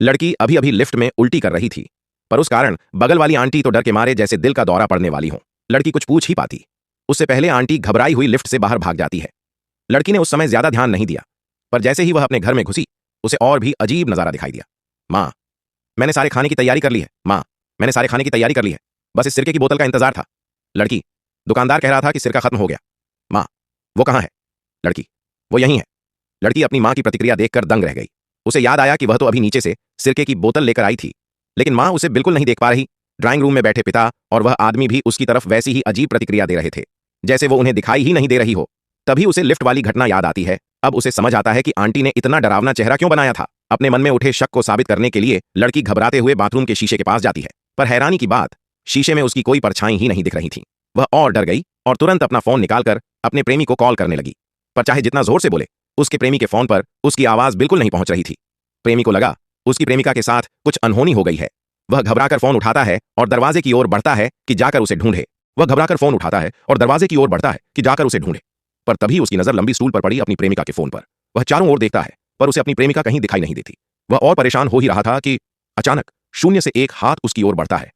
लड़की अभी अभी लिफ्ट में उल्टी कर रही थी, पर उस कारण बगल वाली आंटी तो डर के मारे जैसे दिल का दौरा पड़ने वाली हो। लड़की कुछ पूछ ही पाती, उससे पहले आंटी घबराई हुई लिफ्ट से बाहर भाग जाती है। लड़की ने उस समय ज्यादा ध्यान नहीं दिया, पर जैसे ही वह अपने घर में घुसी, उसे और भी अजीब नजारा दिखाई दिया। माँ, मैंने सारे खाने की तैयारी कर ली है। माँ, मैंने सारे खाने की तैयारी कर ली है, बस इस सिरके की बोतल का इंतजार था। लड़की, दुकानदार कह रहा था कि सिरका खत्म हो गया। माँ, वो कहाँ है? लड़की, वो यहीं है। लड़की अपनी माँ की प्रतिक्रिया देखकर दंग रह गई। उसे याद आया कि वह तो अभी नीचे से सिरके की बोतल लेकर आई थी, लेकिन माँ उसे बिल्कुल नहीं देख पा रही। ड्राइंग रूम में बैठे पिता और वह आदमी भी उसकी तरफ वैसी ही अजीब प्रतिक्रिया दे रहे थे, जैसे वो उन्हें दिखाई ही नहीं दे रही हो। तभी उसे लिफ्ट वाली घटना याद आती है। अब उसे समझ आता है कि आंटी ने इतना डरावना चेहरा क्यों बनाया था। अपने मन में उठे शक को साबित करने के लिए लड़की घबराते हुए बाथरूम के शीशे के पास जाती है, पर हैरानी की बात, शीशे में उसकी कोई परछाई ही नहीं दिख रही थी। वह और डर गई और तुरंत अपना फोन निकालकर अपने प्रेमी को कॉल करने लगी, पर चाहे जितना जोर से बोले, उसके प्रेमी के फोन पर उसकी आवाज बिल्कुल नहीं पहुंच रही थी। प्रेमी को लगा उसकी प्रेमिका के साथ कुछ अनहोनी हो गई है। वह घबराकर फोन उठाता है और दरवाजे की ओर बढ़ता है कि जाकर उसे ढूंढे। पर तभी उसकी नजर लंबी स्टूल पर पड़ी अपनी प्रेमिका के फोन पर। वह चारों ओर देखता है, पर उसे अपनी प्रेमिका कहीं दिखाई नहीं देती। वह और परेशान हो ही रहा था कि अचानक शून्य से एक हाथ उसकी ओर बढ़ता है